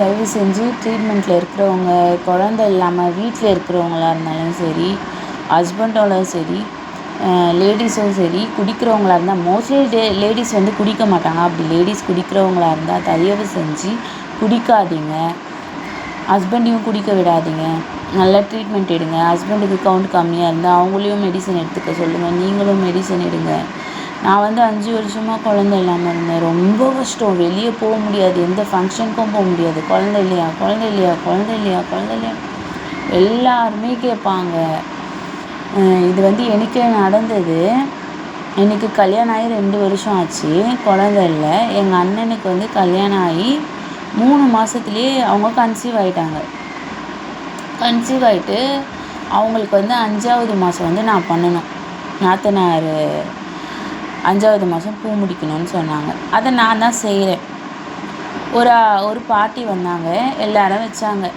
தயவு செஞ்சு ட்ரீட்மெண்ட்டில் இருக்கிறவங்க, குழந்தை இல்லாமல் வீட்டில் இருக்கிறவங்களா இருந்தாலும் சரி, ஹஸ்பண்டோடும் சரி, லேடிஸும் சரி, குடிக்கிறவங்களா இருந்தால் மோஸ்ட்லி லேடிஸ் வந்து குடிக்க மாட்டாங்க. அப்படி லேடிஸ் குடிக்கிறவங்களா இருந்தால் தயவு செஞ்சு குடிக்காதீங்க. ஹஸ்பண்டையும் குடிக்க விடாதீங்க. நல்லா ட்ரீட்மெண்ட் எடுங்க. ஹஸ்பண்டுக்கு கவுண்ட் கம்மியாக இருந்தால் அவங்களையும் மெடிசன் எடுத்துக்க சொல்லுங்கள். நீங்களும் மெடிசன் எடுங்க. நான் வந்து 5 வருஷமாக குழந்தை இல்லாமல் இருந்தேன். ரொம்ப கஷ்டம். வெளியே போக முடியாது, எந்த ஃபங்க்ஷனுக்கும் போக முடியாது. குழந்தை இல்லையா, குழந்தை இல்லையா, குழந்தை இல்லையா, குழந்தை இல்லையா, எல்லாருமே கேட்பாங்க. இது வந்து எனக்கே நடந்தது. எனக்கு கல்யாணம் ஆகி 2 வருஷம் ஆச்சு, குழந்தை இல்லை. எங்கள் அண்ணனுக்கு வந்து கல்யாணம் ஆகி 3 மாதத்துலேயே அவங்க கன்சீவ் ஆகிட்டாங்க. கன்சீவ் ஆகிட்டு அவங்களுக்கு வந்து 5ஆவது மாதம் வந்து நான் பண்ணணும். நாத்தனார் 5ஆவது மாதம் பூ முடிக்கணும்னு சொன்னாங்க. அதை நான் தான் செய்கிறேன். ஒரு பாட்டி வந்தாங்க, எல்லாரும் வச்சாங்க.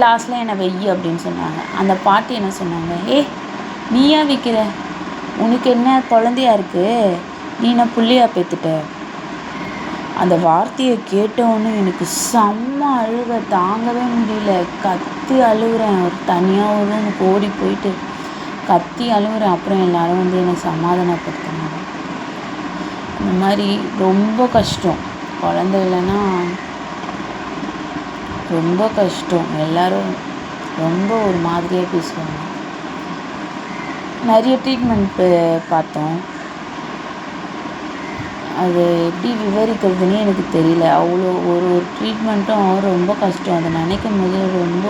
லாஸ்ட்டில் என்னை வெய்யி அப்படின்னு சொன்னாங்க. அந்த பாட்டி என்ன சொன்னாங்க, நீயா வைக்கிற, உனக்கு என்ன குழந்தையா இருக்குது, நீ என்ன புள்ளையா பெற்றுட்ட. அந்த வார்த்தையை கேட்டவுடனே எனக்கு செம்ம அழுக, தாங்கவே முடியல. கத்தி அழுகுறேன். ஒரு தனியாக ஒரு ரூமுக்கு ஓடி போயிட்டு கத்தி அழுகுறேன். அப்புறம் எல்லாரும் வந்து என்னை சமாதானப்படுத்தினாங்க. இந்த மாதிரி ரொம்ப கஷ்டம். குழந்தை இல்லைன்னா ரொம்ப கஷ்டம். எல்லோரும் ரொம்ப ஒரு மாதிரியாக பேசுவாங்க. நிறைய ட்ரீட்மெண்ட்டு பார்த்தோம். அது எப்படி விவரிக்கிறதுனே எனக்கு தெரியல. அவ்வளோ ஒரு ட்ரீட்மெண்ட்டும் ரொம்ப கஷ்டம். அதை நினைக்கும் போது ரொம்ப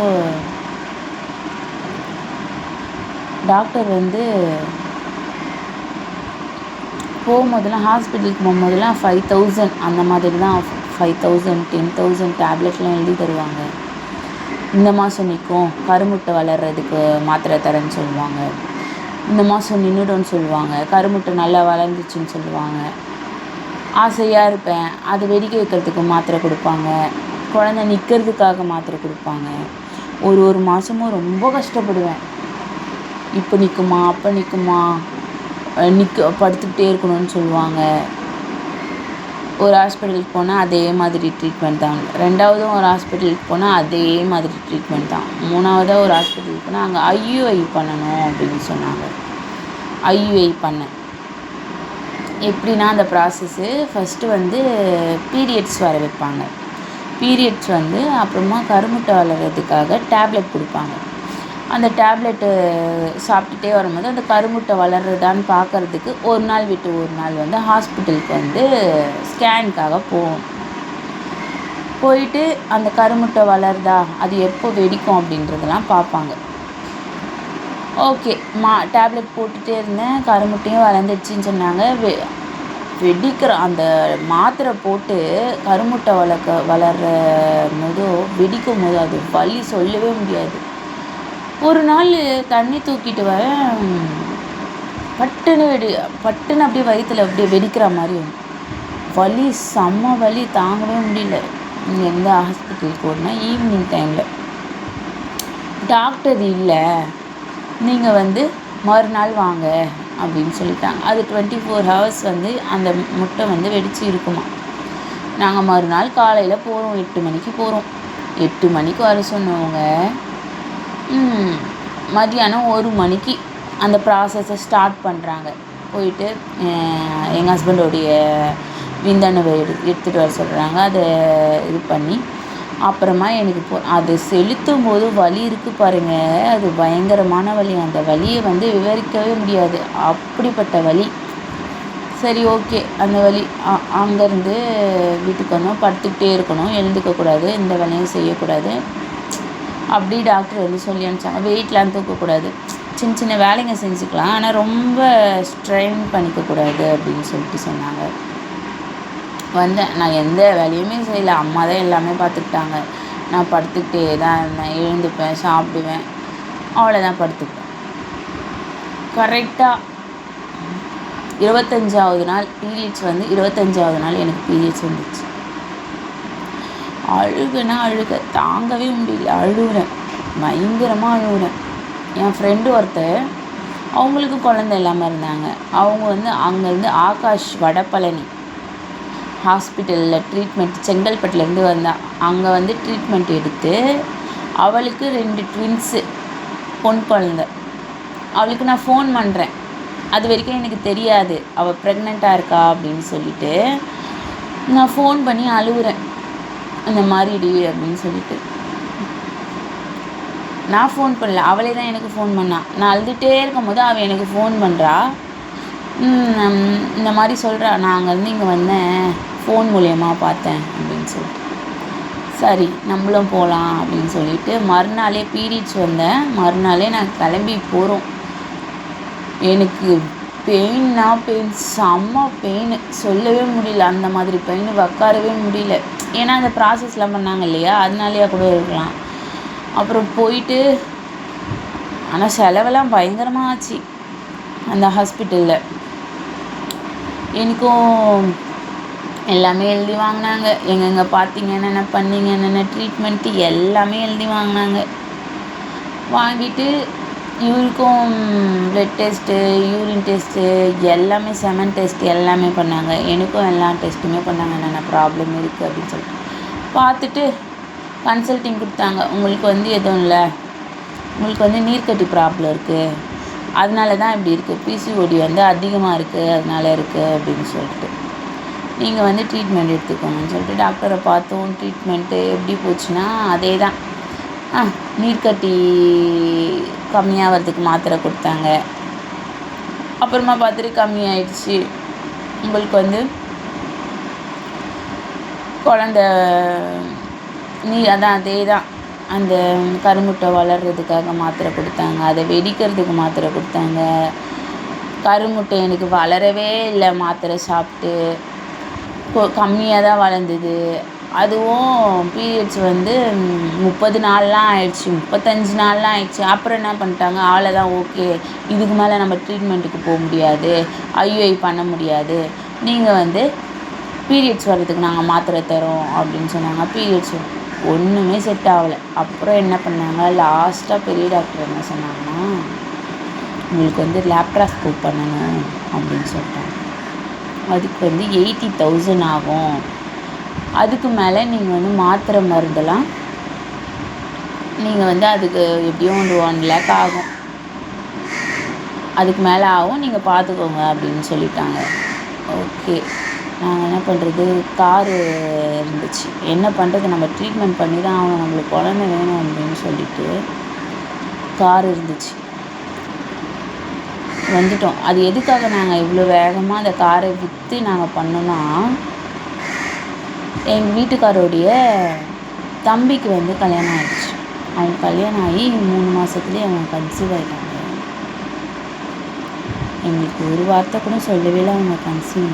டாக்டர் வந்து போகும்போதெல்லாம், ஹாஸ்பிட்டலுக்கு போகும்போதெல்லாம் 5000 அந்த மாதிரி தான். 5000 10,000 டேப்லெட்லாம் எழுதி தருவாங்க. இந்த மாதம் நிற்கும், கருமுட்டை வளர்கிறதுக்கு மாத்திரை தரேன்னு சொல்லுவாங்க. இந்த மாதம் நின்றுடும்னு சொல்லுவாங்க. கருமுட்டை நல்லா வளர்ந்துச்சுன்னு சொல்லுவாங்க. ஆசையாக இருப்பேன், அது வெடிக்க வைக்கிறதுக்கு மாத்திரை கொடுப்பாங்க. குழந்தை நிற்கிறதுக்காக மாத்திரை கொடுப்பாங்க. ஒரு மாதமும் ரொம்ப கஷ்டப்படுவேன். இப்போ நிற்குமா, அப்போ நிற்குமா, படுத்துக்கிட்டே இருக்கணும்னு சொல்லுவாங்க. ஒரு ஹாஸ்பிட்டலுக்கு போனால் அதே மாதிரி ட்ரீட்மெண்ட் தான். 2ஆவதும் ஒரு ஹாஸ்பிட்டலுக்கு போனால் அதே மாதிரி ட்ரீட்மெண்ட் தான். 3ஆவதாக ஒரு ஹாஸ்பிட்டலுக்கு போனால் அங்கே IUI பண்ணணும் அப்படின்னு சொன்னாங்க. IUI பண்ணேன். எப்படின்னா அந்த ப்ராசஸ்ஸு ஃபஸ்ட்டு வந்து பீரியட்ஸ் வர வைப்பாங்க. பீரியட்ஸ் வந்து அப்புறமா கருமுட்டை வளர்கிறதுக்காக டேப்லெட் கொடுப்பாங்க. அந்த டேப்லெட்டு சாப்பிட்டுட்டே வரும்போது அந்த கருமுட்டை வளர்றதான்னு பார்க்குறதுக்கு ஒரு நாள் விட்டு ஒரு நாள் வந்து ஹாஸ்பிட்டலுக்கு வந்து ஸ்கேனுக்காக போவோம். போயிட்டு அந்த கருமுட்டை வளருதா, அது எப்போ வெடிக்கும் அப்படின்றதெல்லாம் பார்ப்பாங்க. ஓகே, டேப்லெட் போட்டுகிட்டே இருந்தேன். கருமுட்டையும் வளர்ந்துடுச்சின்னு சொன்னாங்க. வெடிக்கிற அந்த மாத்திரை போட்டு கருமுட்டை வளர்கிற போதும் வெடிக்கும் போது அது வலி சொல்லவே முடியாது. ஒரு நாள் தண்ணி தூக்கிட்டு வரேன், பட்டுன்னு அப்படியே வயிற்றில் அப்படியே வெடிக்கிற மாதிரி வலி, செம்ம வலி, தாங்கவே முடியல. இங்கேருந்து ஹாஸ்பிட்டலுக்கு ஓடினேன். ஈவினிங் டைமில் டாக்டர் இல்லை, நீங்கள் வந்து மறுநாள் வாங்க அப்படின்னு சொல்லிட்டாங்க. அது 24 hours வந்து அந்த முட்டை வந்து வெடித்து இருக்குமா. நாங்கள் மறுநாள் காலையில் போகிறோம், 8 மணிக்கு போகிறோம். 8 மணிக்கு வர சொன்னவங்க மதியானம் 1 மணிக்கு அந்த ப்ராசஸை ஸ்டார்ட் பண்ணுறாங்க. போயிட்டு எங்கள் ஹஸ்பண்டோடைய விந்தணுவை எடுத்துகிட்டு வர சொல்கிறாங்க. அதை இது பண்ணி அப்புறமா எனக்கு அது செலுத்தும் போது வலி இருக்குது பாருங்கள், அது பயங்கரமான வலி. அந்த வலியை வந்து விவரிக்கவே முடியாது, அப்படிப்பட்ட வலி. சரி, ஓகே. அந்த வலி அங்கேருந்து வீட்டுக்கு வந்தோம். படுத்துக்கிட்டே இருக்கணும், எழுந்துக்கக்கூடாது, எந்த வேலையும் செய்யக்கூடாது. அப்படி டாக்டர் வந்து சொல்லி அனுப்பிச்சாங்க. வெயிட்லாம் தூக்கக்கூடாது, சின்ன சின்ன வேலைங்க செஞ்சுக்கலாம், ஆனால் ரொம்ப ஸ்ட்ரெயின் பண்ணிக்கக்கூடாது அப்படின்னு சொல்லிட்டு சொன்னாங்க. வந்தேன். நான் எந்த வேலையுமே செய்யலை, அம்மா தான் எல்லாமே பார்த்துக்கிட்டாங்க. நான் படுத்துக்கிட்டே தான் இருந்தேன். எழுந்துப்பேன், சாப்பிடுவேன், அவ்வளோதான், படுத்துப்பேன். கரெக்டாக 25ஆவது நாள் பீரியட்ஸ் வந்து 25ஆவது நாள் எனக்கு பீரியட்ஸ் வந்துச்சு. அழுக தாங்கவே முடியல. அழுகுறேன், பயங்கரமாக அழுகுறேன். என் ஃப்ரெண்டு ஒருத்தர், அவங்களுக்கு குழந்தை இல்லாமல் இருந்தாங்க. அவங்க வந்து அங்கேருந்து ஆகாஷ், வடபழனி ஹாஸ்பிட்டலில் ட்ரீட்மெண்ட் செங்கல்பட்டுலேருந்து வந்தா. அங்கே வந்து ட்ரீட்மெண்ட் எடுத்து அவளுக்கு 2 ட்வின்ஸு, பொண் குழந்த. அவளுக்கு நான் ஃபோன் பண்ணுறேன். அது வரைக்கும் எனக்கு தெரியாது அவள் ப்ரெக்னெண்ட்டாக இருக்கா அப்படின்னு சொல்லிட்டு. நான் ஃபோன் பண்ணி அழுகுறேன், இந்த மாதிரிடி அப்படின்னு சொல்லிட்டு. நான் ஃபோன் பண்ணல, அவளே தான் எனக்கு ஃபோன் பண்ணா. நான் அழுதுகிட்டே இருக்கும்போது அவள் எனக்கு ஃபோன் பண்ணுறா. இந்த மாதிரி சொல்கிறா, நான் அங்கேருந்து இங்கே வந்தேன், ஃபோன் மூலயமா பார்த்தேன் அப்படின்னு சொல்லிட்டு. சரி நம்மளும் போகலாம் அப்படின்னு சொல்லிட்டு மறுநாளே பீரியட்ஸ் வந்தேன். மறுநாளே நான் கிளம்பி போகிறோம். எனக்கு பெயின்னா பெயின், செம்ம பெயின், சொல்லவே முடியல. அந்த மாதிரி பெயின், உட்காரவே முடியல. ஏன்னா அந்த ப்ராசஸ்லாம் பண்ணாங்க இல்லையா, அதனாலேயா கூட இருக்கலாம். அப்புறம் போயிட்டு, ஆனால் செலவெல்லாம் பயங்கரமாக ஆச்சு அந்த ஹாஸ்பிட்டலில். எனக்கும் எல்லாமே எழுதி வாங்கினாங்க. எங்கெங்கே பார்த்தீங்க, என்னென்ன பண்ணீங்க, என்னென்ன ட்ரீட்மெண்ட்டு எல்லாமே எழுதி வாங்கினாங்க. வாங்கிட்டு இவருக்கும் ப்ளட் டெஸ்ட்டு, யூரின் டெஸ்ட்டு, எல்லாமே செமன் டெஸ்ட் எல்லாமே பண்ணாங்க. எனக்கும் எல்லா டெஸ்ட்டுமே பண்ணாங்க, என்னென்ன ப்ராப்ளம் இருக்குது அப்படின்னு சொல்லிட்டு. பார்த்துட்டு கன்சல்ட்டிங் கொடுத்தாங்க. உங்களுக்கு வந்து எதுவும் இல்லை, உங்களுக்கு வந்து நீர்க்கட்டி ப்ராப்ளம் இருக்குது, அதனால தான் இப்படி இருக்குது, பிசிஓடி வந்து அதிகமாக இருக்குது, அதனால இருக்குது அப்படின்னு சொல்லிட்டு. நீங்கள் வந்து ட்ரீட்மெண்ட் எடுத்துக்கோங்கன்னு சொல்லிட்டு டாக்டரை பார்த்தோம். ட்ரீட்மெண்ட்டு எப்படி போச்சுன்னா அதே தான். நீர்க்கட்டி கம்மியாகிறதுக்கு மாத்திரை கொடுத்தாங்க. அப்புறமா பார்த்துட்டு கம்மியாயிடுச்சு. உங்களுக்கு வந்து குழந்த அதான் அதே தான். அந்த கருமுட்டை வளர்கிறதுக்காக மாத்திரை கொடுத்தாங்க, அதை வெடிக்கிறதுக்கு மாத்திரை கொடுத்தாங்க. கருமுட்டை எனக்கு வளரவே இல்லை, மாத்திரை சாப்பிட்டு கம்மியாக தான் வளர்ந்தது. அதுவும் பீரியட்ஸ் வந்து 30 நாள்லாம் ஆயிடுச்சு, 35 நாள்லாம் ஆயிடுச்சு. அப்புறம் என்ன பண்ணிட்டாங்க, ஆளை தான் ஓகே, இதுக்கு மேலே நம்ம ட்ரீட்மெண்ட்டுக்கு போக முடியாது, ஐயுஐ பண்ண முடியாது, நீங்கள் வந்து பீரியட்ஸ் வர்றதுக்கு நாங்கள் மாத்திரை தரோம் அப்படின்னு சொன்னாங்க. பீரியட்ஸ் ஒன்றுமே செட் ஆகலை. அப்புறம் என்ன பண்ணாங்க, லாஸ்ட்டாக பெரிய டாக்டர் என்ன சொன்னாங்கன்னா, உங்களுக்கு வந்து லேப்ராஸ்கோப் பண்ணணும் அப்படின்னு சொல்லிட்டாங்க. அதுக்கு வந்து 80,000 ஆகும். அதுக்கு மேலே நீங்கள் வந்து மாத்திரை மருந்தெல்லாம் நீங்கள் வந்து அதுக்கு எப்படியும் 1 lakh ஆகும், அதுக்கு மேலே ஆகும், நீங்கள் பார்த்துக்கோங்க அப்படின்னு சொல்லிட்டாங்க. ஓகே, நாங்கள் என்ன பண்ணுறது, காரு இருந்துச்சு, என்ன பண்ணுறது, நம்ம ட்ரீட்மெண்ட் பண்ணி தான் ஆகணும், நம்மளுக்கு குழந்தை வேணும் அப்படின்னு சொல்லிட்டு கார் இருந்துச்சு, வந்துட்டோம். அது எதுக்காக நாங்கள் இவ்வளோ வேகமாக அந்த காரை விற்று நாங்கள் பண்ணோன்னா, எங்கள் வீட்டுக்காரோடைய தம்பிக்கு வந்து கல்யாணம் ஆகிடுச்சு. அவங்க கல்யாணம் ஆகி 3 மாதத்துலேயே அவங்க கன்சீவ் ஆகிட்டாங்க. எங்களுக்கு ஒரு வார்த்தை கூட சொல்லவே இல்லை அவங்க கன்சீவ்.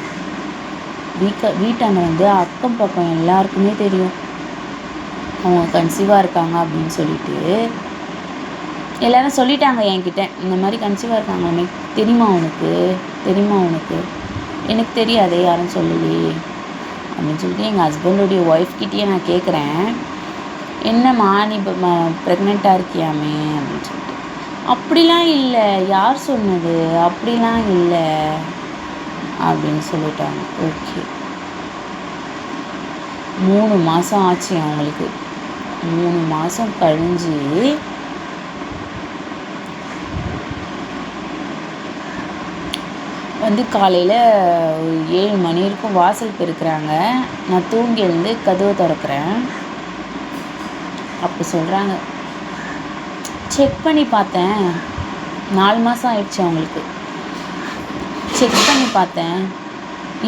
வீட்டாண்ட வந்து அக்கம் பக்கம் எல்லாருக்குமே தெரியும் அவங்க கன்சீவாக இருக்காங்க அப்படின்னு சொல்லிட்டு. எல்லோரும் சொல்லிட்டாங்க என்கிட்ட, இந்த மாதிரி கன்சீவாக இருக்காங்க, எனக்கு தெரியுமா உனக்கு, எனக்கு தெரியாதே, யாரும் சொல்லலையே அப்படின்னு சொல்லிட்டு எங்கள் ஹஸ்பண்டோடைய ஒய்ஃப்கிட்டேயே நான் கேட்குறேன், என்னம்மா நீ இப்போ ப்ரெக்னெண்ட்டாக இருக்கியாமே அப்படின்னு சொல்லிட்டு. அப்படிலாம் இல்லை, யார் சொன்னது, அப்படிலாம் இல்லை அப்படின்னு சொல்லிட்டாங்க. ஓகே, 3 மாதம் ஆச்சு அவங்களுக்கு. 3 மாதம் கழிஞ்சு வந்து காலையில் ஒரு 7 மணி இருக்கும், வாசல் பெருக்கிறாங்க. நான் தூங்கி எழுந்து கதவை திறக்கிறேன். அப்போ சொல்கிறாங்க, செக் பண்ணி பார்த்தேன், 4 மாதம் ஆயிடுச்சு அவங்களுக்கு, செக் பண்ணி பார்த்தேன்,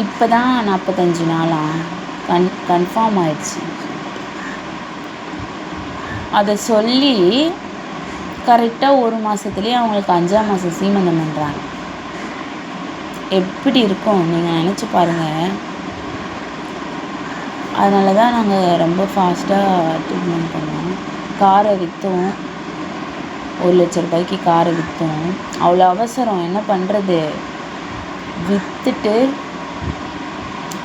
இப்போ தான் 45 நாளாக கன்ஃபார்ம் ஆயிடுச்சு. அதை சொல்லி கரெக்டாக 1 மாதத்துலேயே அவங்களுக்கு 5ஆம் மாதம் சீமந்தம் பண்ணுறாங்க. எப்படி இருக்கும் நீங்கள் நினச்சி பாருங்கள். அதனால தான் நாங்கள் ரொம்ப ஃபாஸ்ட்டாக ட்ரீட்மெண்ட் பண்ணோம். காரை விற்றோம், 1 லட்ச ரூபாய்க்கு காரை விற்றோம். அவ்வளோ அவசரம், என்ன பண்ணுறது, விற்றுட்டு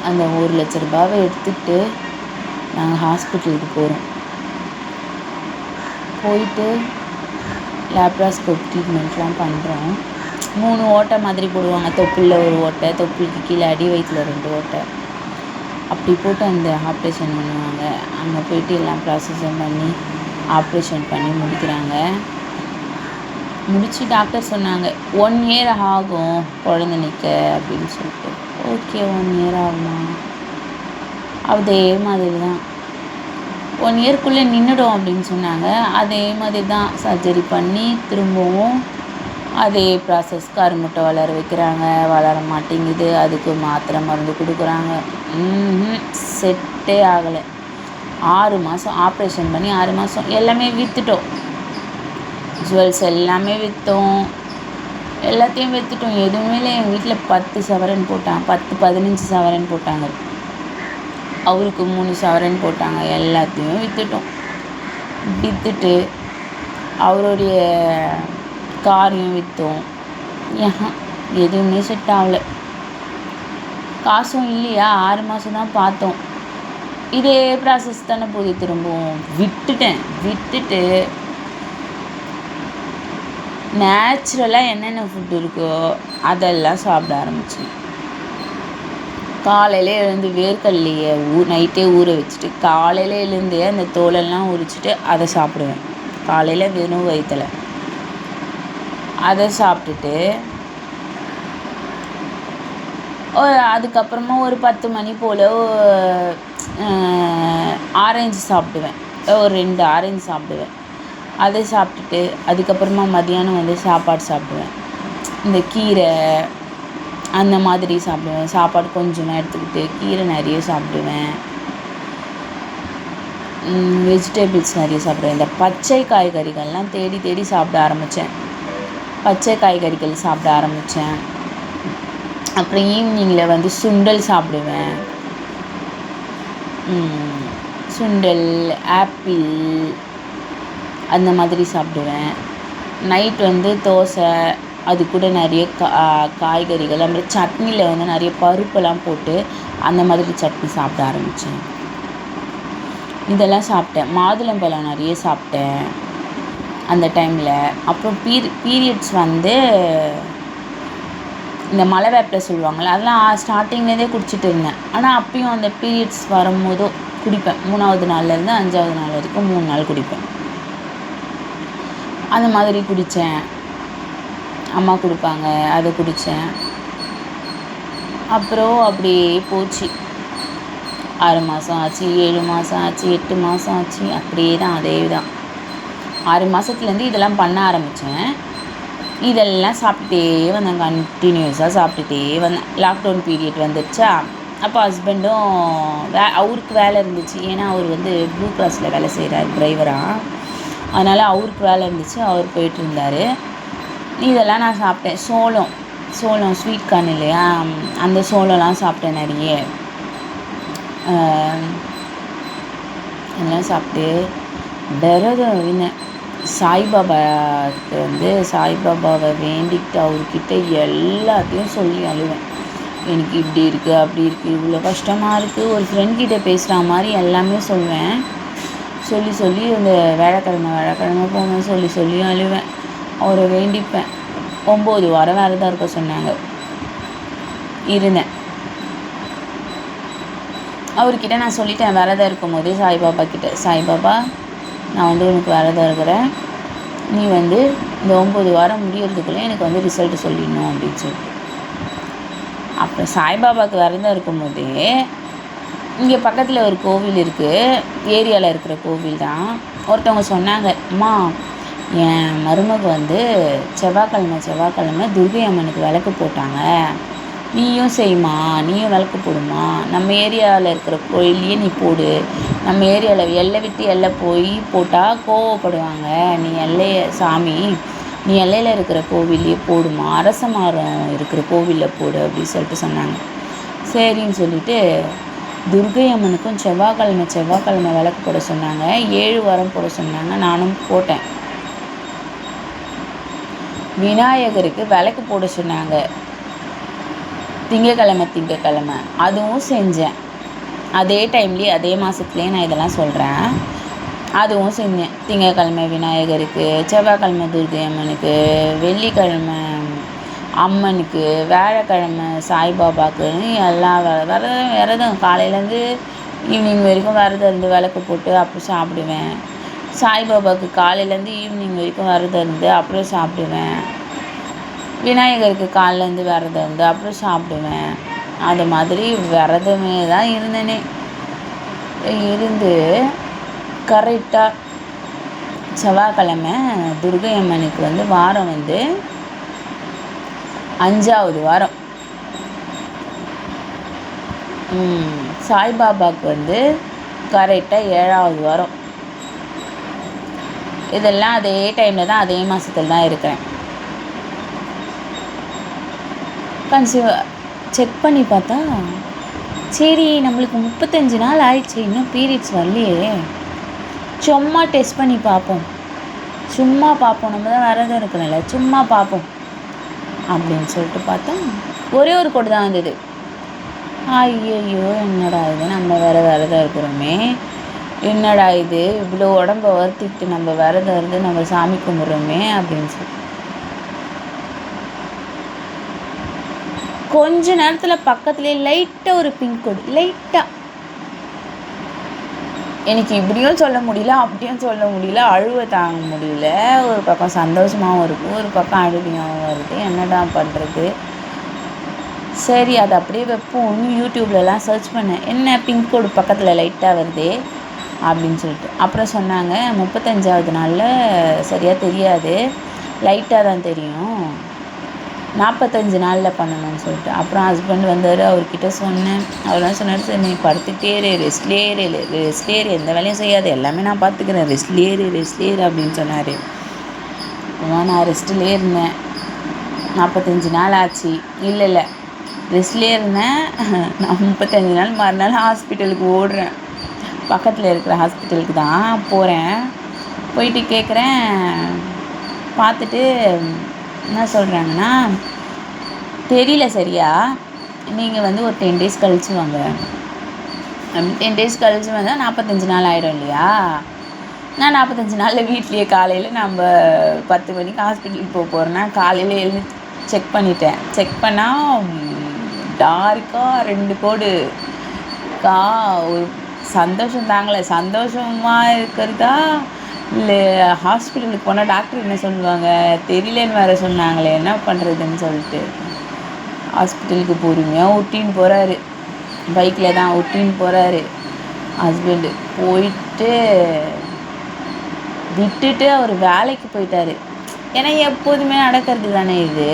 அந்த 1 லட்ச ரூபாவை எடுத்துகிட்டு நாங்கள் ஹாஸ்பிட்டலுக்கு போகிறோம். போயிட்டு லேப்ராஸ்கோப் ட்ரீட்மெண்ட்லாம் பண்ணுறோம். 3 ஓட்டை மாதிரி போடுவாங்க, தொப்புளில் 1 ஓட்டை, தொப்புளுக்கு கீழே அடி வயிற்றில் 2 ஓட்டை. அப்படி போட்டு அந்த ஆப்ரேஷன் பண்ணுவாங்க. அங்கே போய்ட்டு எல்லாம் ப்ராசஸும் பண்ணி ஆப்ரேஷன் பண்ணி முடிக்கிறாங்க. முடித்து டாக்டர் சொன்னாங்க 1 இயர் ஆகும் குழந்த நிற்க அப்படின்னு சொல்லிட்டு. ஓகே 1 இயர் ஆகுமா? அதே மாதிரி தான் 1 இயர்க்குள்ளே நின்றுடும் அப்படின்னு சொன்னாங்க. அதே மாதிரி தான் சர்ஜரி பண்ணி திரும்பவும் அதே ப்ராசஸ். கருமுட்டை வளர வைக்கிறாங்க, வளர மாட்டேங்குது. அதுக்கு மாத்திரை மருந்து கொடுக்குறாங்க. செட்டே ஆகலை. 6 மாதம் ஆப்ரேஷன் பண்ணி 6 மாதம் எல்லாமே விற்றுட்டோம். ஜுவல்ஸ் எல்லாமே விற்றோம், எல்லாத்தையும் விற்றுட்டோம். எதுவுமே இல்லை. எங்கள் வீட்டில் 10 சவரன் போட்டாங்க, 10-15 சவரன் போட்டாங்க. அவருக்கு 3 சவரன் போட்டாங்க. எல்லாத்தையும் விற்றுட்டோம். விற்றுட்டு அவருடைய காரையும் விற்றோம். எதுவுமே செட் ஆகலை. காசும் இல்லையா, 6 மாதம் தான் பார்த்தோம். இதே ப்ராசஸ் தானே போகுது. திரும்பவும் விட்டுட்டு நேச்சுரலாக என்னென்ன ஃபுட் இருக்கோ அதெல்லாம் சாப்பிட ஆரம்பித்தேன். காலையில் எழுந்து வேர்க்கடலையை நைட்டே ஊற வச்சுட்டு காலையில் எழுந்தே அந்த தோலெல்லாம் உரிச்சிட்டு அதை சாப்பிடுவேன். காலையில் வெறும் வயிற்றில் அதை சாப்பிட்டுட்டு அதுக்கப்புறமா ஒரு 10 மணி போல் ஆரஞ்சு சாப்பிடுவேன். ஒரு 2 ஆரஞ்சு சாப்பிடுவேன். அதை சாப்பிட்டுட்டு அதுக்கப்புறமா மதியானம் வந்து சாப்பாடு சாப்பிடுவேன். இந்த கீரை அந்த மாதிரி சாப்பிடுவேன். சாப்பாடு கொஞ்சமாக எடுத்துக்கிட்டு கீரை நிறைய சாப்பிடுவேன். வெஜிடபிள்ஸ் நிறைய சாப்பிடுவேன். இந்த பச்சை காய்கறிகள்லாம் தேடி சாப்பிட ஆரம்பித்தேன். பச்சை காய்கறிகள் சாப்பிட ஆரம்பித்தேன். அப்புறம் ஈவினிங்கில் வந்து சுண்டல் சாப்பிடுவேன். சுண்டல், ஆப்பிள் அந்த மாதிரி சாப்பிடுவேன். நைட் வந்து தோசை, அது கூட நிறைய காய்கறிகள், அப்புறம் சட்னியில் வந்து நிறைய பருப்பெல்லாம் போட்டு அந்த மாதிரி சட்னி சாப்பிட ஆரம்பித்தேன். இதெல்லாம் சாப்பிட்டேன். மாதுளம்பழம் நிறைய சாப்பிட்டேன் அந்த டைமில். அப்புறம் பீரியட்ஸ் வந்து இந்த மலை வேப்பிலை சொல்லுவாங்கள்ல, அதெல்லாம் ஸ்டார்டிங்லேருந்தே குடிச்சிட்டு இருந்தேன். ஆனால் அப்பயும் அந்த பீரியட்ஸ் வரும்போதோ குடிப்பேன். 3ஆவது நாள்லேருந்து 5ஆவது நாள் வரைக்கும் 3 நாள் குடிப்பேன். அந்த மாதிரி குடித்தேன். அம்மா கொடுப்பாங்க, அதை குடித்தேன். அப்புறம் அப்படியே போச்சு. 6 மாதம் ஆச்சு, 7 மாதம் ஆச்சு, 8 மாதம் ஆச்சு. அப்படியே தான், அதே தான். 6 மாதத்துலேருந்து இதெல்லாம் பண்ண ஆரம்பித்தேன். இதெல்லாம் சாப்பிட்டுட்டே வந்தேன். கண்டினியூஸாக சாப்பிட்டுட்டே வந்தேன். லாக்டவுன் பீரியட் வந்துடுச்சா, அப்போ ஹஸ்பண்டும் அவருக்கு வேலை இருந்துச்சு. ஏன்னா அவர் வந்து ப்ளூ கிராஸில் வேலை செய்கிறார் டிரைவராக. அதனால் அவருக்கு வேலை இருந்துச்சு, அவர் போயிட்டு இருந்தார். இதெல்லாம் நான் சாப்பிட்டேன். சோளம் ஸ்வீட் கார்ன் இல்லையா, அந்த சோளம்லாம் சாப்பிட்டேன் நிறைய. இதெல்லாம் சாப்பிட்டு விரதம் இருந்தேன். சாய்பாபாவுக்கு வந்து சாய்பாபாவை வேண்டிக்கிட்டு அவர்கிட்ட எல்லாத்தையும் சொல்லி அழுவேன். எனக்கு இப்படி இருக்குது, அப்படி இருக்குது, இவ்வளோ கஷ்டமாக இருக்குது. ஒரு ஃப்ரெண்ட்கிட்ட பேசுகிற மாதிரி எல்லாமே சொல்வேன். சொல்லி இந்த வியாழக்கிழமை போவேன். சொல்லி அழுவேன். அவரை வேண்டிப்பேன். 9 வாரம் விரதம் இருக்க சொன்னாங்க. இருந்தேன். அவர்கிட்ட நான் சொல்லிட்டேன் விரதம் இருக்கும்போதே சாய்பாபா கிட்ட, சாய்பாபா நான் வந்து உனக்கு விரதம் இருக்கிறேன், நீ வந்து இந்த 9 வாரம் முடியறதுக்குள்ளே எனக்கு வந்து ரிசல்ட்டு சொல்லிடணும் அப்படின்னு சொல்லிட்டு. அப்புறம் சாய்பாபாவுக்கு விரதம் இருக்கும்போதே இங்கே பக்கத்தில் ஒரு கோவில் இருக்குது, ஏரியாவில் இருக்கிற கோவில் தான். ஒருத்தவங்க சொன்னாங்க, அம்மா என் மருமக வந்து செவ்வாய்க்கிழமை துர்கை அம்மனுக்கு விளக்கு போட்டாங்க, நீயும் செய்யுமா, நீயும் விளக்கு போடுமா, நம்ம ஏரியாவில் இருக்கிற கோயிலையே நீ போடு, நம்ம ஏரியாவில் எல்லை விட்டு எல்லை போய் போட்டால் கோவப்படுவாங்க, நீ சாமி நீ எல்லையில் இருக்கிற கோவிலையே போடுமா, அரச மரம் இருக்கிற கோவிலில் போடு அப்படின்னு சொல்லிட்டு சொன்னாங்க. சரின்னு சொல்லிவிட்டு துர்கை அம்மனுக்கும் செவ்வாய்க்கிழமை விளக்கு போட சொன்னாங்க. 7 வாரம் போட சொன்னாங்க. நானும் போட்டேன். விநாயகருக்கு விளக்கு போட சொன்னாங்க திங்கக்கிழமை, அதுவும் செஞ்சேன். அதே டைம்லேயே அதே மாதத்துலேயே நான் இதெல்லாம் சொல்கிறேன். அதுவும் செஞ்சேன். திங்கக்கிழமை விநாயகருக்கு, செவ்வாய்க்கிழமை துர்கை அம்மனுக்கு, வெள்ளிக்கிழமை அம்மனுக்கு, வியாழக்கிழமை சாய்பாபாக்குன்னு எல்லா விரதம் காலையிலேருந்து ஈவினிங் வரைக்கும் விரதம் இருந்து விளக்கு போட்டு அப்புறம் சாப்பிடுவேன். சாய்பாபாவுக்கு காலையிலேருந்து ஈவினிங் வரைக்கும் விரதம் இருந்து அப்புறம் சாப்பிடுவேன். விநாயகருக்கு காலையிலேருந்து விரதம் இருந்து அப்புறம் சாப்பிடுவேன். அது மாதிரி விரதமே தான் இருந்தேனே. இருந்து கரெக்டாக செவ்வாய்க்கிழமை துர்கை அம்மனுக்கு வாரம் 5வது வாரம். சாய்பாபாவுக்கு கரெக்டாக 7வது வாரம். இதெல்லாம் அதே டைமில் தான், அதே மாதத்தில் தான் இருக்கிறேன். செக் பண்ணி பார்த்தா சரி நம்மளுக்கு 35 நாள் ஆயிடுச்சு, இன்னும் பீரியட்ஸ் வரலையே, சும்மா டெஸ்ட் பண்ணி பார்ப்போம், நம்ம தான் விரதம் இருக்கணும்ல, சும்மா பார்ப்போம் அப்படின்னு சொல்லிட்டு பார்த்தா ஒரே ஒரு கோடு தான் வந்தது. ஐயையோ என்னடா இது, நம்ம விரதம் இருக்கிறோமே, என்னடா இது இவ்வளோ உடம்ப வருத்திக்கிட்டு நம்ம விரதம் இருந்து நம்ம சாமி கும்பிட்றோமே அப்படின்னு சொல்லி கொஞ்ச நேரத்தில் பக்கத்துலேயே லைட்டாக ஒரு பிங்க் கோடு, லைட்டாக. எனக்கு இப்படியும் சொல்ல முடியல, அப்படியும் சொல்ல முடியல, அழுவ தாங்க முடியல. ஒரு பக்கம் சந்தோஷமாகவும் இருக்குது, ஒரு பக்கம் அழுகையாகவும் வருது. என்னடா பண்ணுறது? சரி அதை அப்படியே வைப்போம். யூடியூப்லலாம் சர்ச் பண்ணேன், என்ன பிங்க் கோடு பக்கத்தில் லைட்டாக வருது அப்படின்னு சொல்லிட்டு. அப்புறம் சொன்னாங்க 35வது நாளில் சரியாக தெரியாது, லைட்டாக தான் தெரியும், 45 நாளில் பண்ணணும்னு சொல்லிட்டு. அப்புறம் ஹஸ்பண்ட் வந்தார், அவர்கிட்ட சொன்னேன். அவர்லாம் சொன்னார், சரி நீ படுத்துக்கிட்டே இரு, ரெஸ்ட்லேயே இரு, எந்த வேலையும் செய்யாது, எல்லாமே நான் பார்த்துக்கிறேன், ரெஸ்ட்லேயே இரு அப்படின்னு சொன்னார். நான் ரெஸ்ட்லேயே இருந்தேன். 45 நாள் ஆச்சு. இல்லை ரெஸ்ட்லேயே இருந்தேன். நான் 35 நாள் மறுநாள் ஹாஸ்பிட்டலுக்கு ஓடுறேன். பக்கத்தில் இருக்கிற ஹாஸ்பிட்டலுக்கு தான் போகிறேன். போயிட்டு கேட்குறேன், பார்த்துட்டு என்ன சொல்கிறாங்கன்னா, தெரியல சரியா, நீங்கள் ஒரு 10 days கழிச்சு வாங்க. 10 days கழிச்சு வந்தால் 45 நாள் ஆகிடும் இல்லையா. நான் 45 நாளில் வீட்லேயே காலையில் நம்ம 10 மணிக்கு ஹாஸ்பிட்டலுக்கு போகிறேன்னா காலையில் எழுந்து செக் பண்ணிட்டேன். செக் பண்ணால் டார்க்காக 2 கோடு ஒரு சந்தோஷம் தாங்கலை. சந்தோஷமாக இருக்கிறதா இல்லை ஹாஸ்பிட்டலுக்கு போனால் டாக்டர் என்ன சொல்லுவாங்க தெரியலன்னு வேறு சொன்னாங்களே, என்ன பண்ணுறதுன்னு சொல்லிட்டு ஹாஸ்பிட்டலுக்கு பொறுமையாக ஊட்டின்னு போகிறாரு. பைக்கில் தான் ஊட்டின்னு போகிறாரு ஹஸ்பண்டு. போயிட்டு விட்டுட்டு அவர் வேலைக்கு போயிட்டார். ஏன்னா எப்போதுமே நடக்கிறது தானே இது.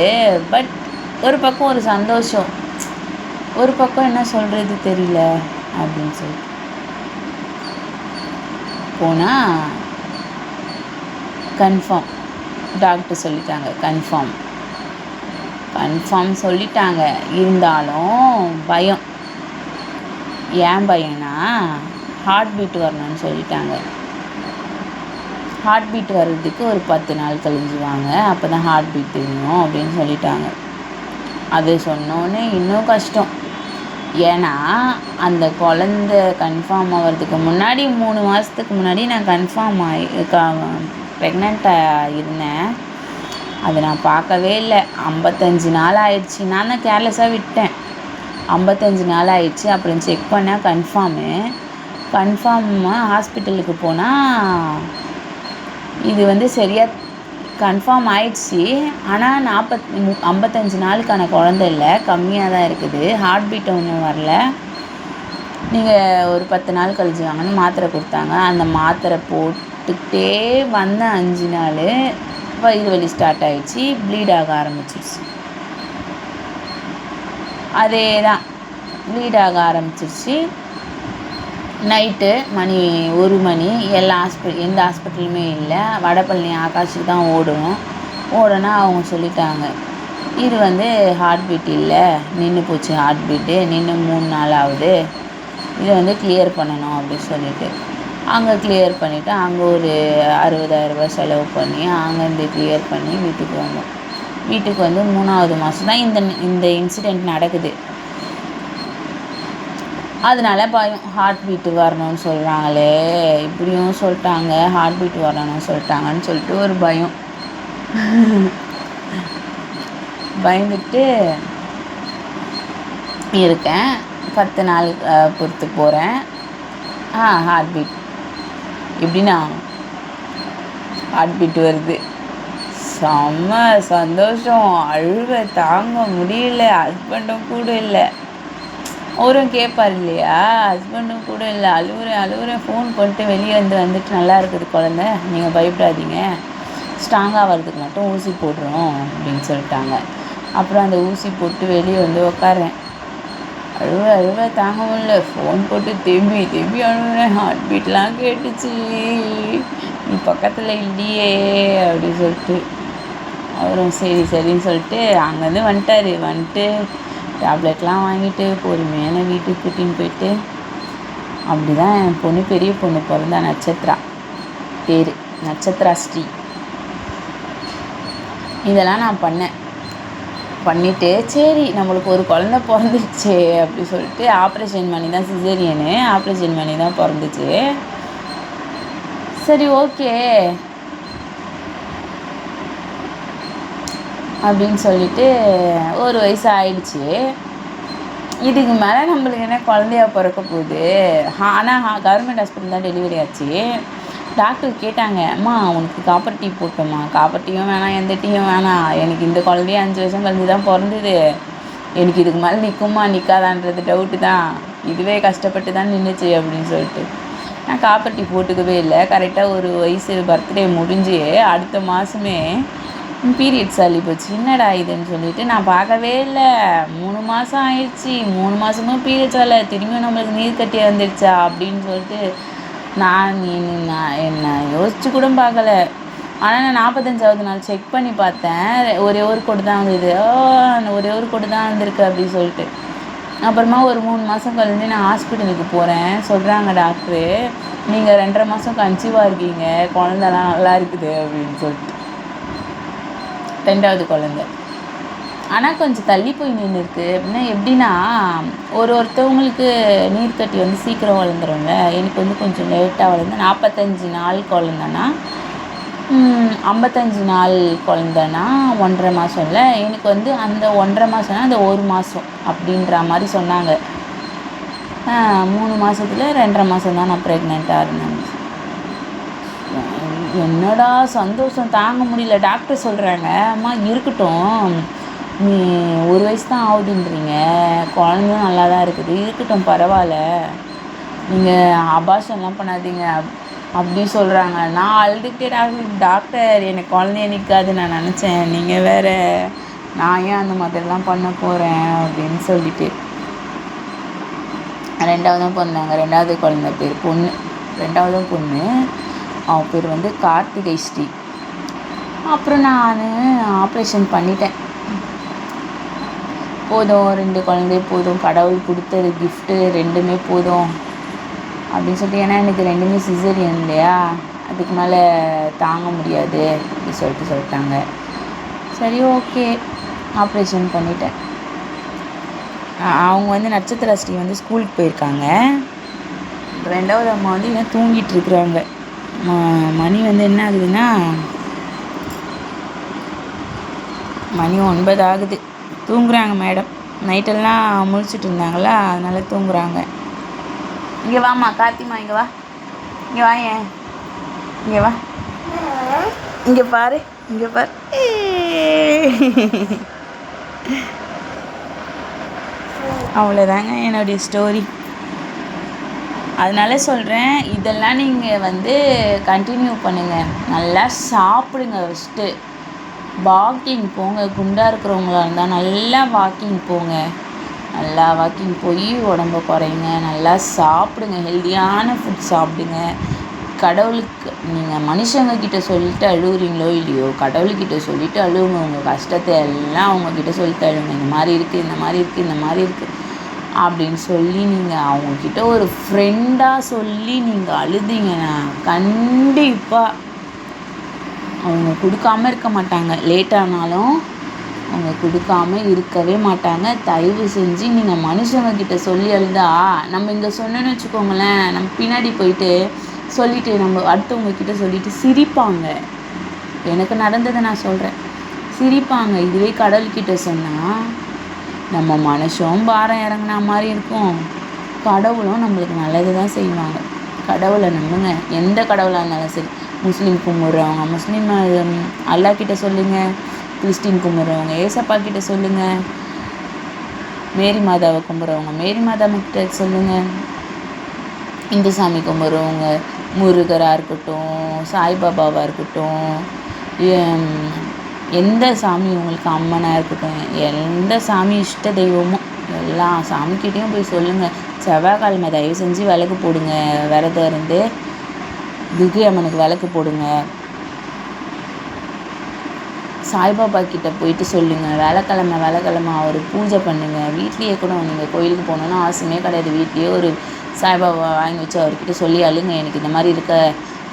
பட் ஒரு பக்கம் ஒரு சந்தோஷம், ஒரு பக்கம் என்ன சொல்கிறது தெரியல அப்படின்னு சொல்லிட்டு போனால் கன்ஃபார்ம் டாக்டர் சொல்லிட்டாங்க. கன்ஃபார்ம் சொல்லிட்டாங்க. இருந்தாலும் பயம். ஏன் பயம்னா ஹார்ட் பீட் வரணும்னு சொல்லிட்டாங்க. ஹார்ட் பீட் வர்றதுக்கு ஒரு 10 நாள் கழிஞ்சு வாங்க, அப்போ தான் ஹார்ட் பீட் தெரியும் அப்படின்னு சொல்லிட்டாங்க. அது சொன்னோன்னே இன்னும் கஷ்டம். ஏன்னா அந்த குழந்த கன்ஃபார்ம் ஆகிறதுக்கு முன்னாடி 3 மாதத்துக்கு முன்னாடி நான் கன்ஃபார்ம் ப்ரெக்னெண்ட்டாக இருந்தேன். அதை நான் பார்க்கவே இல்லை. 55 நாள் ஆயிடுச்சு. நான் தான் கேர்லெஸ்ஸாக விட்டேன். 55 நாள் ஆயிடுச்சு. அப்புறம் செக் பண்ணால் கன்ஃபார்மாக ஹாஸ்பிட்டலுக்கு போனால் இது சரியாக கன்ஃபார்ம் ஆயிடுச்சு. ஆனால் 55 நாளுக்கான குழந்தை இல்லை, கம்மியாக தான் இருக்குது. ஹார்ட் பீட் ஒன்றும் வரல. நீங்கள் ஒரு 10 நாள் கழிச்சு வாங்கன்னு மாத்திரை கொடுத்தாங்க. அந்த மாத்திரை போட்டுக்கிட்டே வந்த 5 நாள் வயிறு வலி ஸ்டார்ட் ஆகிடுச்சு, ப்ளீட் ஆக ஆரம்பிச்சிருச்சு. அதே தான், ப்ளீட் ஆக ஆரம்பிச்சிருச்சு. நைட்டு மணி 1 மணி. எந்த ஹாஸ்பிட்டலுமே இல்லை. வடபழனி ஆகாஷுக்கு தான் ஓடனா அவங்க சொல்லிட்டாங்க, இது ஹார்ட் பீட் இல்லை, நின்று போச்சு, ஹார்ட் பீட்டு நின்று 3 நாள் ஆகுது, இதை கிளியர் பண்ணணும் அப்படின்னு சொல்லிட்டு அங்கே கிளியர் பண்ணிவிட்டு அங்கே ஒரு 60,000 ரூபாய் செலவு பண்ணி அங்கேருந்து கிளியர் பண்ணி வீட்டுக்கு வந்தோம். வீட்டுக்கு 3வது மாதம் தான் இந்த இன்சிடெண்ட் நடக்குது. அதனால பயம். ஹார்ட் பீட்டு வரணும்னு சொல்கிறாங்களே, இப்படியும் சொல்லிட்டாங்க, ஹார்ட் பீட் வரணும்னு சொல்லிட்டாங்கன்னு சொல்லிட்டு ஒரு பயம். பயந்துட்டு இருக்கேன். 10 நாள் பொறுத்து போகிறேன். ஹார்ட் பீட் எப்படின்னா ஹார்ட் பீட் வருது. செம்ம சந்தோஷம். அழுவ தாங்க முடியல. ஹஸ்பண்டும் கூட இல்லை. அவரும் கேட்பார் இல்லையா, ஹஸ்பண்டும் கூட இல்லை. அழுவுறேன் ஃபோன் பண்ணிட்டு வெளியே வந்துட்டு நல்லா இருக்குது குழந்த, நீங்கள் பயப்படாதீங்க, ஸ்ட்ராங்காக வர்றதுக்கு மட்டும் ஊசி போடுறோம் அப்படின்னு சொல்லிட்டாங்க. அப்புறம் அந்த ஊசி போட்டு வெளியே உட்காறேன். அழுவ தாங்க முடியல. ஃபோன் போட்டு திரும்பி அழுவுறேன். ஹார்ட் பீட்லாம் கேட்டுச்சு. நீ பக்கத்தில் இல்லையே அப்படின்னு சொல்லிட்டு அவரும் சரின்னு சொல்லிட்டு அங்கேருந்து வந்துட்டு டேப்லெட்லாம் வாங்கிட்டு பொறுமையான வீட்டுக்கு கூட்டின்னு போயிட்டு அப்படி தான் என் பொண்ணு, பெரிய பொண்ணு பிறந்தா. நட்சத்திரா பேர், நட்சத்திரா ஸ்ரீ. இதெல்லாம் நான் பண்ணிவிட்டு சரி நம்மளுக்கு ஒரு குழந்த பிறந்துருச்சு அப்படி சொல்லிட்டு ஆப்ரேஷன் பண்ணி தான், சிசேரியனு ஆப்ரேஷன் பண்ணி தான் பிறந்துச்சு. சரி ஓகே அப்படின்னு சொல்லிட்டு 1 வயசு ஆயிடுச்சு. இதுக்கு மேலே நம்மளுக்கு என்ன குழந்தையா பிறக்க போகுது. ஆனால் கவர்மெண்ட் ஹாஸ்பிட்டல் தான் டெலிவரி ஆச்சு. டாக்டர் கேட்டாங்க, அம்மா உனக்கு காப்பர் டீ போட்டோம்மா. காப்பர் டீயும் வேணாம், எந்த டீயும் வேணாம், எனக்கு இந்த குழந்தைய 5 வருஷம் கழிஞ்சு தான் பிறந்தது, எனக்கு இதுக்கு மேலே நிற்குமா நிற்காதான்றது டவுட்டு தான், இதுவே கஷ்டப்பட்டு தான் நின்றுச்சு அப்படின்னு சொல்லிட்டு நான் காப்பர் டீ போட்டுக்கவே இல்லை. கரெக்டாக 1 வயசு பர்த்டே முடிஞ்சு அடுத்த மாதமே பீரியட்ஸ் ஆகி போச்சு. என்னடா இதுன்னு சொல்லிட்டு நான் பார்க்கவே இல்லை. 3 மாதம் ஆயிடுச்சு, 3 மாதமும் பீரியட்ஸ் ஆகலை, திரும்பியும் நம்மளுக்கு நீர் கட்டி வந்துடுச்சா அப்படின்னு சொல்லிட்டு நான் என்ன யோசிச்சு கூட பார்க்கல. ஆனால் நான் 45வது நாள் செக் பண்ணி பார்த்தேன். ஒரே ஒரு கொடு தான் வந்தது. ஒரே ஒரு கொடு தான் வந்திருக்கு அப்படின்னு சொல்லிட்டு அப்புறமா ஒரு 3 மாதம் கழிஞ்சு நான் ஹாஸ்பிட்டலுக்கு போகிறேன். சொல்கிறாங்க டாக்டரு, நீங்கள் 2.5 மாதம் கன்சீவாக இருக்கீங்க, குழந்தெல்லாம் நல்லா இருக்குது அப்படின்னு சொல்லிட்டு. 2வது குழந்தை ஆனால் கொஞ்சம் தள்ளி போய் நின்று இருக்குது. அப்படின்னா எப்படின்னா ஒருத்தவங்களுக்கு நீர் கட்டி சீக்கிரம் வளர்ந்துருங்க. எனக்கு கொஞ்சம் லேட்டாக வளர்ந்து 45 நாள் குழந்தைன்னா, 55 நாள் குழந்தைன்னா 1.5 மாதம் இல்லை. எனக்கு அந்த 1.5 மாதம்னா அந்த 1 மாதம் அப்படின்ற மாதிரி சொன்னாங்க. 3 மாதத்துல 2.5 மாதம் தான் நான் ப்ரெக்னெண்ட்டாக இருந்தேன். என்னடா சந்தோஷம் தாங்க முடியல. டாக்டர் சொல்கிறாங்க, அம்மா இருக்கட்டும், நீ 1 வயசு தான் ஆகுதுன்றீங்க, குழந்தையும் நல்லா தான் இருக்குது, இருக்கட்டும் பரவாயில்ல, நீங்கள் அபார்ஷன்லாம் பண்ணாதீங்க அப்படி சொல்கிறாங்க. நான் அழுதுகிட்டே டாக்டர் எனக்கு குழந்தைய நிற்காது நான் நினச்சேன், நீங்கள் வேறு நான் ஏன் அந்த மாதிரிலாம் பண்ண போகிறேன் அப்படின்னு சொல்லிட்டு 2வதும் பிறந்தாங்க. 2வது குழந்தை பேர் பொண்ணு, 2வதும் பொண்ணு, அவன் பேர் கார்த்திகை ஸ்ரீ. அப்புறம் நான் ஆப்ரேஷன் பண்ணிட்டேன். போதும் 2 குழந்தை போதும், கடவுள் கொடுத்தது கிஃப்ட்டு 2மே போதும் அப்படின்னு சொல்லிட்டு, ஏன்னா எனக்கு 2மே சிசேரியன் இல்லையா, அதுக்கு மேலே தாங்க முடியாது அப்படி சொல்லிட்டாங்க. சரி ஓகே ஆப்ரேஷன் பண்ணிட்டேன். அவங்க நட்சத்திர ஸ்ரீ ஸ்கூலுக்கு போயிருக்காங்க. 2வது அம்மா இன்னும் தூங்கிட்டு இருக்கிறாங்க. மணி என்ன ஆகுதுன்னா மணி 9 ஆகுது. தூங்குறாங்க மேடம். நைட்டெல்லாம் முழிச்சிட்டு இருந்தாங்களா, அதனால தூங்குறாங்க. இங்கே வாம்மா கார்த்திமா, இங்கே வா, இங்கே வா, இங்கே வா, இங்கே பாரு, இங்கே பாரு. அவ்வளோதாங்க என்னுடைய ஸ்டோரி. அதனால சொல்கிறேன், இதெல்லாம் நீங்கள் கண்டினியூ பண்ணுங்கள். நல்லா சாப்பிடுங்க. ஃபஸ்ட்டு வாக்கிங் போங்க. குண்டாக இருக்கிறவங்களா இருந்தால் நல்லா வாக்கிங் போங்க. நல்லா வாக்கிங் போய் உடம்ப குறைங்க. நல்லா சாப்பிடுங்க, ஹெல்த்தியான ஃபுட் சாப்பிடுங்க. கடவுளுக்கு நீங்கள் மனுஷங்கக்கிட்ட சொல்லிட்டு அழுகுறீங்களோ இல்லையோ, கடவுள்கிட்ட சொல்லிவிட்டு அழுவுங்க. உங்கள் கஷ்டத்தை எல்லாம் அவங்கக்கிட்ட சொல்லிட்டு அழுவுங்க. இந்த மாதிரி இருக்குது, இந்த மாதிரி இருக்குது, இந்த மாதிரி இருக்குது அப்படின்னு சொல்லி நீங்கள் அவங்கக்கிட்ட ஒரு ஃப்ரெண்டாக சொல்லி நீங்கள் அழுதிங்கன்னா கண்டிப்பாக அவங்க கொடுக்காம இருக்க மாட்டாங்க. லேட்டானாலும் அவங்க கொடுக்காம இருக்கவே மாட்டாங்க. தயவு செஞ்சு நீங்கள் மனுஷங்கக்கிட்ட சொல்லி அழுதா, நம்ம இங்கே சொன்னோன்னு வச்சுக்கோங்களேன், நம்ம பின்னாடி போயிட்டு சொல்லிவிட்டு நம்ம அடுத்தவங்கக்கிட்ட சொல்லிவிட்டு சிரிப்பாங்க. எனக்கு நடந்ததை நான் சொல்கிறேன். சிரிப்பாங்க. இதுவே கடவுள்கிட்ட சொன்னால் நம்ம மனுஷம் பாரம் இறங்குன மாதிரி இருக்கும், கடவுளும் நம்மளுக்கு நல்லது தான் செய்வாங்க. கடவுளை நம்புங்க. எந்த கடவுளாக இருந்தாலும் சரி. முஸ்லீம் கும்பிட்றவங்க முஸ்லீம் அல்லா கிட்ட சொல்லுங்கள், கிறிஸ்டின் கும்பிட்றவங்க ஏசப்பா கிட்ட சொல்லுங்கள், மேரி மாதாவை கும்பிட்றவங்க மேரி மாதா கிட்ட சொல்லுங்கள், இந்து சாமி கும்பிட்றவங்க முருகராக இருக்கட்டும், சாய்பாபாவாக இருக்கட்டும், எந்த சாமி உங்களுக்கு அம்மனாக இருக்கட்டும், எந்த சாமி இஷ்ட தெய்வமோ எல்லா சாமிக்கிட்டேயும் போய் சொல்லுங்கள். செவ்வாய்க்கிழமை தயவு செஞ்சு விளக்கு போடுங்க. விரதம் இருந்து துர்கை அம்மனுக்கு விளக்கு போடுங்க. சாய்பாபா கிட்ட போயிட்டு சொல்லுங்கள். வேலைக்கிழமை அவர் பூஜை பண்ணுங்கள். வீட்லேயே கூட நீங்கள் கோயிலுக்கு போகணுன்னு அவசியமே கிடையாது. வீட்லேயே ஒரு சாய்பாபா வாங்கி வச்சு அவர்கிட்ட சொல்லி அழுங்க, எனக்கு இந்த மாதிரி இருக்க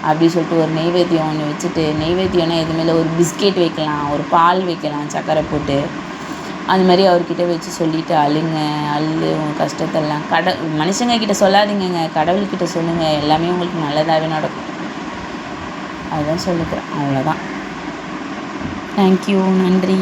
அப்படி சொல்லிட்டு ஒரு நெய்வேத்தியம் ஒன்று வச்சுட்டு, நெய்வேத்தியம்னா எதுவுமே இல்லை, ஒரு பிஸ்கெட் வைக்கலாம், ஒரு பால் வைக்கலாம் சர்க்கரை போட்டு, அந்த மாதிரி அவர்கிட்ட வச்சு சொல்லிவிட்டு அழுங்க. உங்கள் கஷ்டத்தெல்லாம் மனுஷங்க கிட்ட சொல்லாதீங்கங்க, கடவுள்கிட்ட சொல்லுங்கள். எல்லாமே உங்களுக்கு நல்லதாகவே நடக்கும். அதுதான் சொல்லிக்கிறேன். அவ்வளோதான். தேங்க்யூ. நன்றி.